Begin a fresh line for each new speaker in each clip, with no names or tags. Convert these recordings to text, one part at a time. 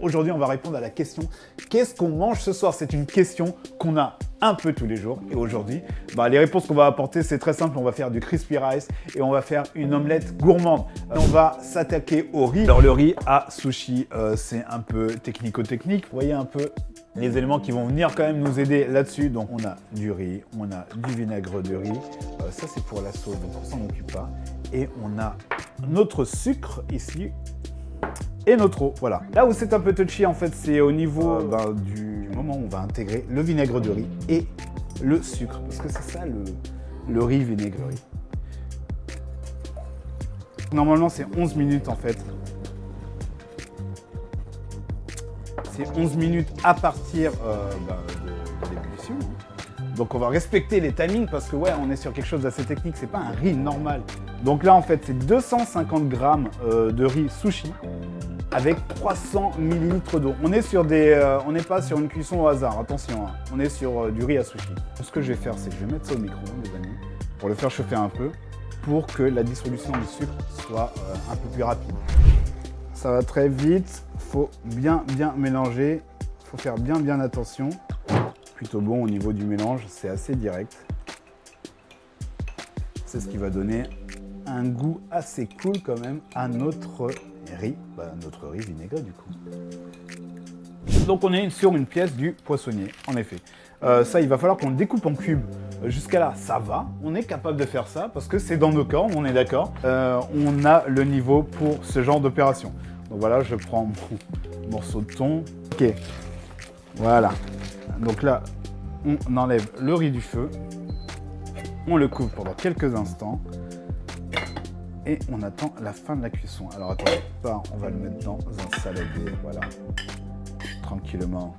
Aujourd'hui, on va répondre à la question « Qu'est-ce qu'on mange ce soir ?» C'est une question qu'on a un peu tous les jours. Et aujourd'hui, les réponses qu'on va apporter, c'est très simple. On va faire du crispy rice et on va faire une omelette gourmande. On va s'attaquer au riz. Alors le riz à sushi, c'est un peu technico-technique. Vous voyez un peu les éléments qui vont venir quand même nous aider là-dessus. Donc on a du riz, on a du vinaigre de riz. Ça c'est pour la sauce, donc on s'en occupe pas. Et on a notre sucre ici. Et notre eau, voilà. Là où c'est un peu touchy, en fait, c'est au niveau du moment où on va intégrer le vinaigre de riz et le sucre. Parce que c'est ça le riz vinaigrerie. Normalement, c'est 11 minutes, en fait. C'est 11 minutes à partir de l'ébullition. Donc, on va respecter les timings parce que, ouais, on est sur quelque chose d'assez technique. C'est pas un riz normal. Donc là, en fait, c'est 250 grammes de riz sushi avec 300 ml d'eau. On est sur on n'est pas sur une cuisson au hasard, attention, hein. On est sur du riz à sushi. Ce que je vais faire, c'est que je vais mettre ça au micro-ondes, les amis, pour le faire chauffer un peu, pour que la dissolution du sucre soit un peu plus rapide. Ça va très vite, faut bien mélanger, faut faire bien attention. Plutôt bon au niveau du mélange, c'est assez direct. C'est ce qui va donner un goût assez cool quand même à notre riz, notre riz vinaigré du coup. Donc on est sur une pièce du poissonnier, en effet. Ça, il va falloir qu'on le découpe en cubes. Jusqu'à là, ça va. On est capable de faire ça parce que c'est dans nos corps, on est d'accord. On a le niveau pour ce genre d'opération. Donc voilà, je prends mon morceau de thon. Ok, voilà. Donc là, on enlève le riz du feu. On le couvre pendant quelques instants. Et on attend la fin de la cuisson. Alors attendez, ça, on va le mettre dans un saladier, voilà. Tranquillement.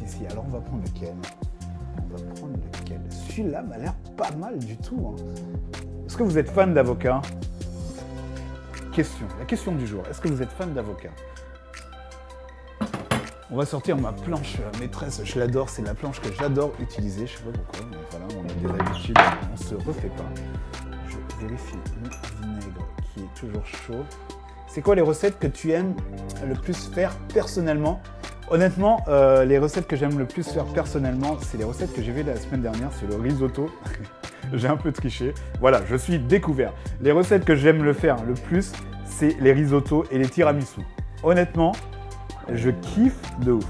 Ici, alors on va prendre lequel? Celui-là m'a l'air pas mal du tout, hein. Est-ce que vous êtes fan d'avocat? La question du jour. Est-ce que vous êtes fan d'avocat? On va sortir ma planche maîtresse, je l'adore, c'est la planche que j'adore utiliser, je sais pas pourquoi, mais voilà, on a des habitudes, on se refait pas. Je vérifie le vinaigre qui est toujours chaud. C'est quoi les recettes que tu aimes le plus faire personnellement? Honnêtement, les recettes que j'aime le plus faire personnellement, c'est les recettes que j'ai vues la semaine dernière, c'est le risotto. J'ai un peu triché. Voilà, je suis découvert. Les recettes que j'aime le faire le plus, c'est les risottos et les tiramisu. Honnêtement, je kiffe de ouf.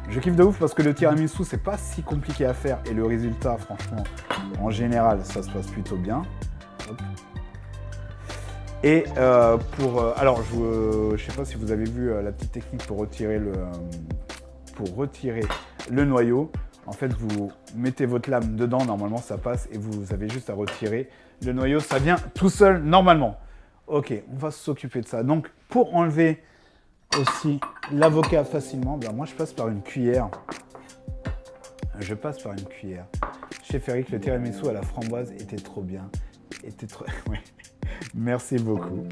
Je kiffe de ouf parce que le tiramisu, c'est pas si compliqué à faire et le résultat, franchement, en général, ça se passe plutôt bien. Hop. Et alors, je sais pas si vous avez vu la petite technique pour retirer le noyau. En fait, vous mettez votre lame dedans, normalement ça passe et vous avez juste à retirer le noyau. Ça vient tout seul normalement. Ok, on va s'occuper de ça. Donc, pour enlever aussi l'avocat facilement, moi je passe par une cuillère. Chez Féric, le tiramisu à la framboise était trop bien. Ouais. Merci beaucoup.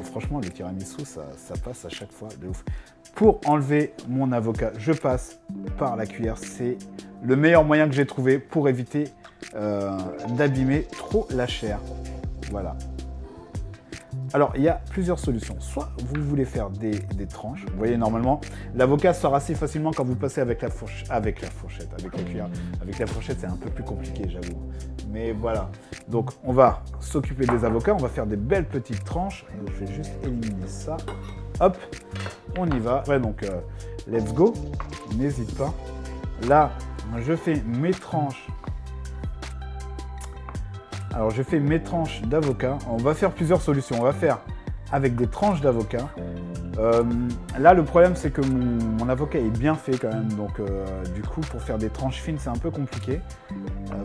Franchement, le tiramisu, ça passe à chaque fois de ouf. Pour enlever mon avocat, je passe par la cuillère. C'est le meilleur moyen que j'ai trouvé pour éviter d'abîmer trop la chair. Voilà. Alors, il y a plusieurs solutions. Soit vous voulez faire des tranches. Vous voyez, normalement, l'avocat sort assez facilement quand vous passez avec la cuillère. Avec la fourchette, c'est un peu plus compliqué, j'avoue. Mais voilà. Donc, on va s'occuper des avocats. On va faire des belles petites tranches. Je vais juste éliminer ça. Hop, on y va. Ouais, donc, let's go. N'hésite pas. Là, je fais mes tranches. Alors, je fais mes tranches d'avocat. On va faire plusieurs solutions. On va faire avec des tranches d'avocat. Là, le problème, c'est que mon avocat est bien fait quand même. Donc, du coup, pour faire des tranches fines, c'est un peu compliqué.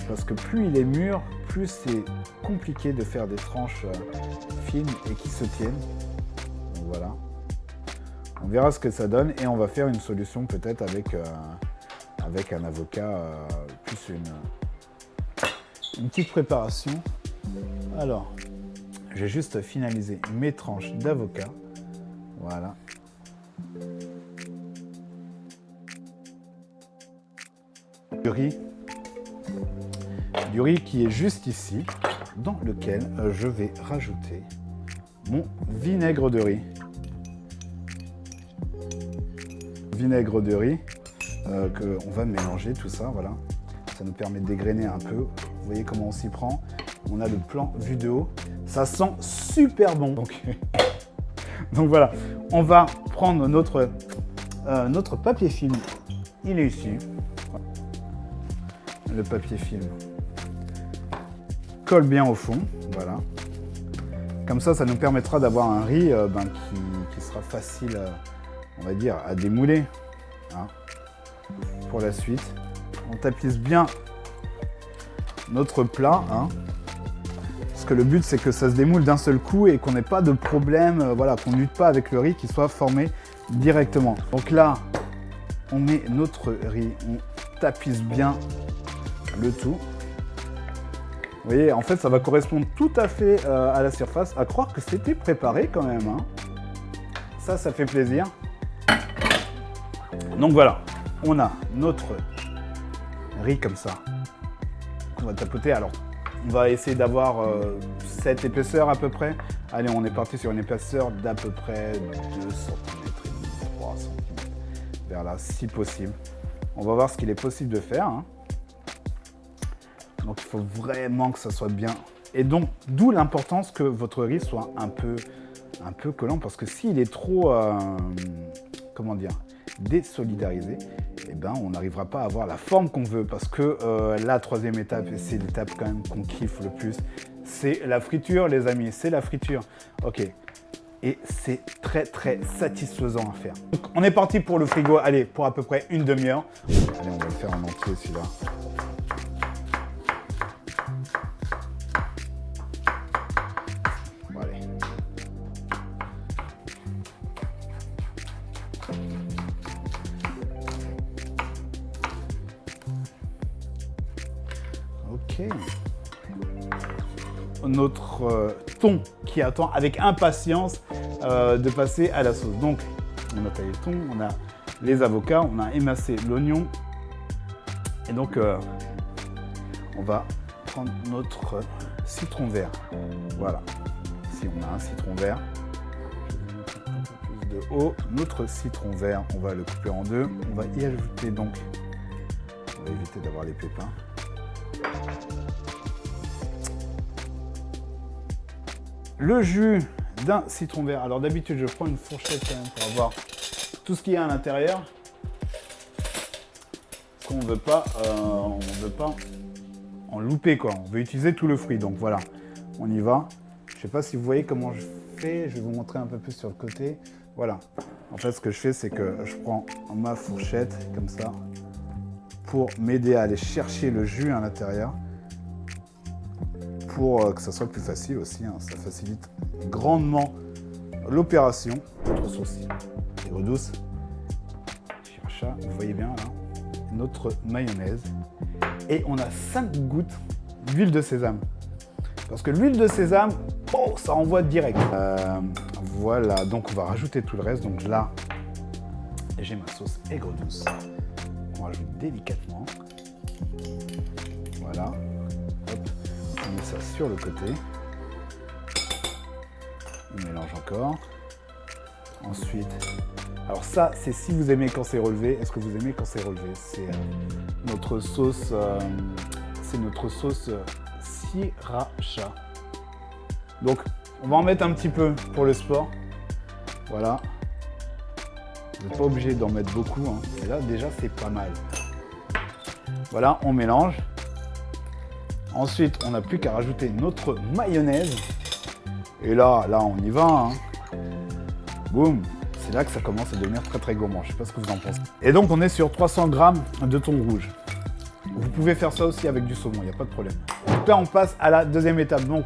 Parce que plus il est mûr, plus c'est compliqué de faire des tranches fines et qui se tiennent. Donc, voilà. On verra ce que ça donne. Et on va faire une solution peut-être avec un avocat plus une petite préparation. Alors, je vais juste finaliser mes tranches d'avocat. Voilà. Du riz qui est juste ici, dans lequel je vais rajouter mon vinaigre de riz. Vinaigre de riz qu'on va mélanger tout ça, voilà. Ça nous permet de dégrainer un peu. Vous voyez comment on s'y prend. On a le plan vu de haut. Ça sent super bon. Donc voilà, on va prendre notre papier film. Il est ici. Le papier film colle bien au fond, voilà. Comme ça nous permettra d'avoir un riz qui sera facile, on va dire, à démouler. Hein. Pour la suite, on tapisse bien notre plat. Hein. Parce que le but, c'est que ça se démoule d'un seul coup et qu'on n'ait pas de problème, voilà, qu'on ne lutte pas avec le riz qui soit formé directement. Donc là, on met notre riz, on tapisse bien le tout. Vous voyez, en fait, ça va correspondre tout à fait à la surface. À croire que c'était préparé quand même. Hein. Ça fait plaisir. Donc voilà, on a notre riz comme ça. On va tapoter. Alors, on va essayer d'avoir cette épaisseur à peu près. Allez, on est parti sur une épaisseur d'à peu près 2 cm, 3 cm. Vers là, si possible. On va voir ce qu'il est possible de faire. Hein. Donc, il faut vraiment que ça soit bien. Et donc, d'où l'importance que votre riz soit un peu collant. Parce que s'il est trop, comment dire, désolidarisé, eh ben, on n'arrivera pas à avoir la forme qu'on veut. Parce que la troisième étape, et c'est l'étape quand même qu'on kiffe le plus, c'est la friture, les amis. C'est la friture. OK. Et c'est très, très satisfaisant à faire. Donc, on est parti pour le frigo. Allez, pour à peu près une demi-heure. Allez, on va le faire en entier, celui-là. Ok. Notre thon qui attend avec impatience de passer à la sauce. Donc, on a taillé le thon, on a les avocats, on a émincé l'oignon. Et donc, on va prendre notre citron vert. Voilà. Ici, on a un citron vert. Je vais mettre un peu plus de haut. Notre citron vert, on va le couper en deux. On va y ajouter donc, on va éviter d'avoir les pépins. Le jus d'un citron vert. Alors d'habitude, je prends une fourchette quand même pour avoir tout ce qu'il y a à l'intérieur. Parce qu'on ne veut pas en louper, quoi. On veut utiliser tout le fruit. Donc voilà, on y va. Je ne sais pas si vous voyez comment je fais. Je vais vous montrer un peu plus sur le côté. Voilà. En fait, ce que je fais, c'est que je prends ma fourchette comme ça pour m'aider à aller chercher le jus à l'intérieur. Pour que ça soit plus facile aussi, hein. Ça facilite grandement l'opération. Notre sauce aigre douce, sriracha, vous voyez bien là, notre mayonnaise. Et on a 5 gouttes d'huile de sésame. Parce que l'huile de sésame, oh, ça envoie direct. Voilà, donc on va rajouter tout le reste. Donc là, j'ai ma sauce aigre douce. On rajoute délicatement. Voilà. On met ça sur le côté. On mélange encore. Ensuite, alors ça, c'est si vous aimez quand c'est relevé. Est-ce que vous aimez quand c'est relevé? C'est notre sauce, sriracha. Donc, on va en mettre un petit peu pour le sport. Voilà. Vous n'êtes pas obligé d'en mettre beaucoup, hein. Et là, déjà, c'est pas mal. Voilà, on mélange. Ensuite, on n'a plus qu'à rajouter notre mayonnaise. Et là, on y va. Hein. Boum. C'est là que ça commence à devenir très très gourmand. Je ne sais pas ce que vous en pensez. Et donc, on est sur 300 g de thon rouge. Vous pouvez faire ça aussi avec du saumon, il n'y a pas de problème. Donc là, on passe à la deuxième étape. Donc,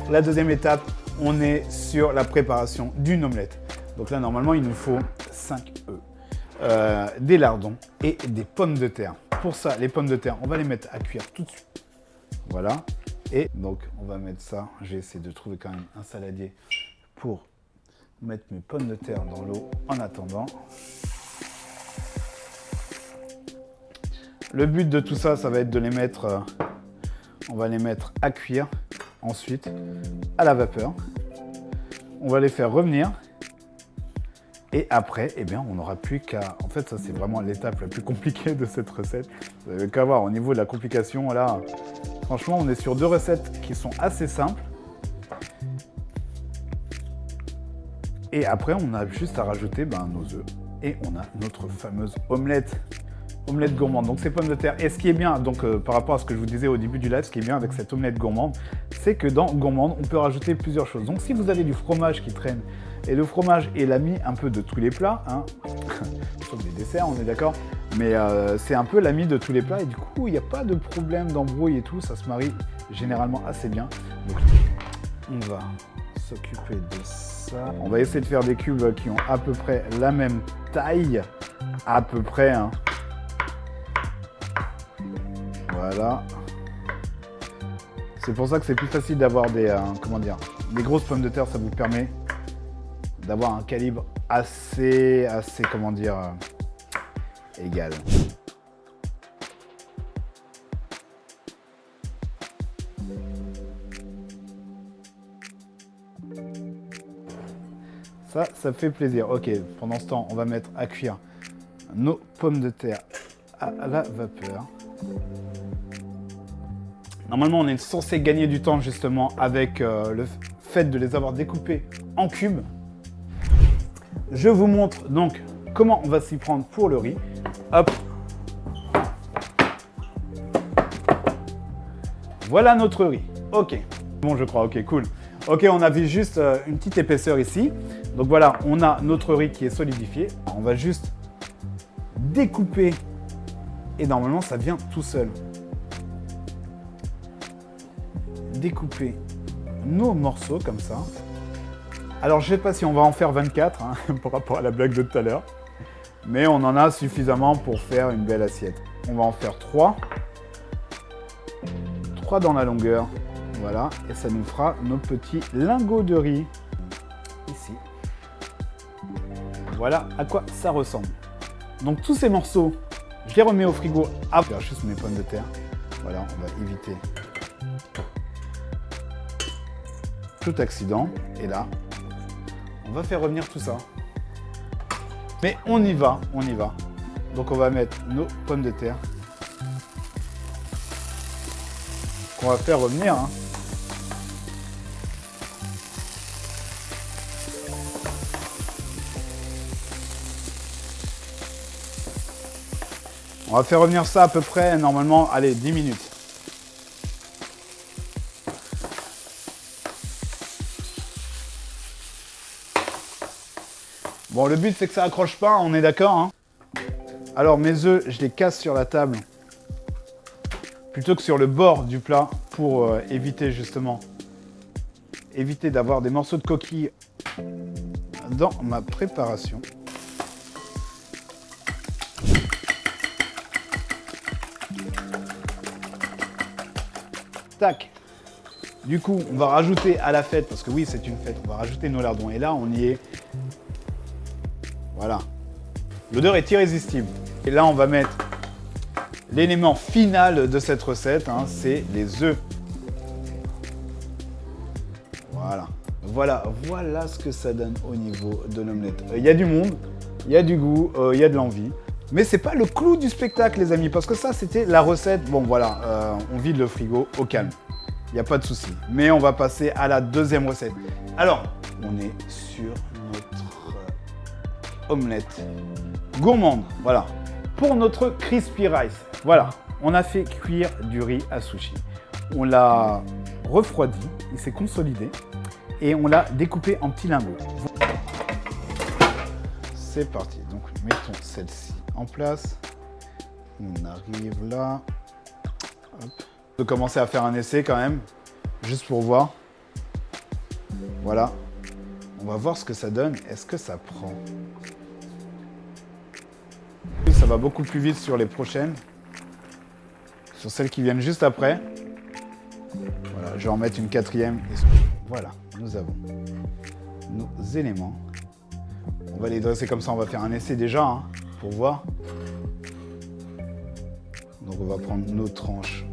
la deuxième étape, on est sur la préparation d'une omelette. Donc là, normalement, il nous faut 5 œufs, des lardons et des pommes de terre. Pour ça, les pommes de terre, on va les mettre à cuire tout de suite. Voilà. Et donc, on va mettre ça. J'ai essayé de trouver quand même un saladier pour mettre mes pommes de terre dans l'eau en attendant. Le but de tout ça, ça va être de les mettre, on va les mettre à cuire ensuite à la vapeur. On va les faire revenir. Et après, eh bien, on n'aura plus qu'à... En fait, ça, c'est vraiment l'étape la plus compliquée de cette recette. Vous n'avez qu'à voir, au niveau de la complication, là, franchement, on est sur 2 recettes qui sont assez simples. Et après, on a juste à rajouter nos œufs. Et on a notre fameuse omelette gourmande. Donc, c'est pommes de terre. Et ce qui est bien, donc par rapport à ce que je vous disais au début du live, ce qui est bien avec cette omelette gourmande, c'est que dans gourmande, on peut rajouter plusieurs choses. Donc, si vous avez du fromage qui traîne, et le fromage est l'ami un peu de tous les plats, hein, sauf des desserts, on est d'accord, mais c'est un peu l'ami de tous les plats. Et du coup, il n'y a pas de problème d'embrouille et tout. Ça se marie généralement assez bien. Donc, on va s'occuper de ça. On va essayer de faire des cubes qui ont à peu près la même taille. À peu près, hein. Voilà. C'est pour ça que c'est plus facile d'avoir des, des grosses pommes de terre. Ça vous permet d'avoir un calibre assez, égal. Ça fait plaisir. Ok, pendant ce temps, on va mettre à cuire nos pommes de terre à la vapeur. Normalement, on est censé gagner du temps justement avec le fait de les avoir découpés en cubes. Je vous montre donc comment on va s'y prendre pour le riz. Hop. Voilà notre riz. Ok. Bon, je crois. Ok, cool. Ok, on avait juste une petite épaisseur ici. Donc voilà, on a notre riz qui est solidifié. On va juste découper et normalement, ça vient tout seul. Découper nos morceaux comme ça. Alors, je ne sais pas si on va en faire 24 hein, par rapport à la blague de tout à l'heure. Mais on en a suffisamment pour faire une belle assiette. On va en faire 3. 3 dans la longueur. Voilà. Et ça nous fera nos petits lingots de riz. Ici. Voilà à quoi ça ressemble. Donc, tous ces morceaux, je les remets au frigo. Ah, je vais faire juste mes pommes de terre. Voilà, on va éviter tout accident. Et là, on va faire revenir tout ça. Mais on y va, on y va. Donc on va mettre nos pommes de terre qu'on va faire revenir. Hein. On va faire revenir ça à peu près, normalement, allez, 10 minutes. Bon, le but, c'est que ça accroche pas, on est d'accord, hein. Alors, mes œufs, je les casse sur la table plutôt que sur le bord du plat pour éviter, justement, d'avoir des morceaux de coquille dans ma préparation. Tac. Du coup, on va rajouter à la fête, parce que oui, c'est une fête, on va rajouter nos lardons. Et là, on y est. Voilà. L'odeur est irrésistible. Et là, on va mettre l'élément final de cette recette, hein, c'est les œufs. Voilà. Voilà ce que ça donne au niveau de l'omelette. Il y a du monde, il y a du goût, il y a de l'envie. Mais c'est pas le clou du spectacle, les amis, parce que ça, c'était la recette. Bon, voilà, on vide le frigo au calme. Il n'y a pas de souci. Mais on va passer à la deuxième recette. Alors, on est sur notre omelette gourmande. Voilà. Pour notre crispy rice, voilà, on a fait cuire du riz à sushi. On l'a refroidi, il s'est consolidé et on l'a découpé en petits lingots. C'est parti. Donc, mettons celle-ci en place. On arrive là. Hop. On peut commencer à faire un essai quand même, juste pour voir. Voilà. On va voir ce que ça donne. Est-ce que ça prend? Ça va beaucoup plus vite sur les prochaines. Sur celles qui viennent juste après. Voilà, je vais en mettre une quatrième. Voilà, nous avons nos éléments. On va les dresser comme ça, on va faire un essai déjà, hein, pour voir. Donc on va prendre nos tranches.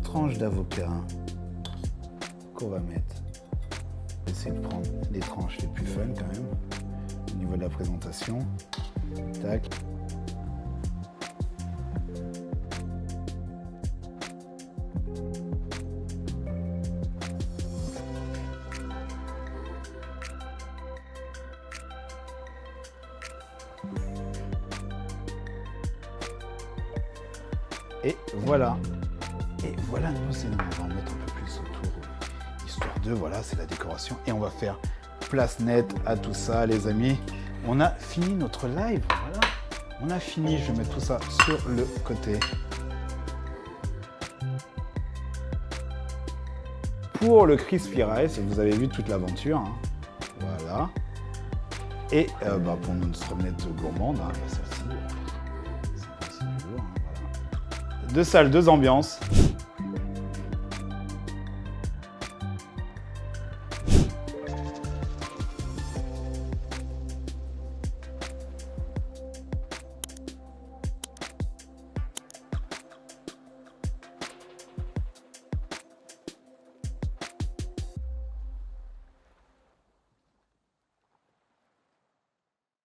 tranche d'avocat qu'on va mettre. Essayer de prendre les tranches les plus fun quand même, au niveau de la présentation. Tac. Et voilà. Et voilà, nous, c'est on va en mettre un peu plus autour, histoire de, voilà, c'est la décoration. Et on va faire place nette à tout ça, les amis. On a fini notre live, voilà. On a fini, je vais mettre tout ça sur le côté. Pour le Crispy Rice, vous avez vu toute l'aventure, hein. Voilà. Et pour notre omelette gourmande, hein, celle-ci, c'est pas si du lourd, hein, voilà. Deux salles, deux ambiances.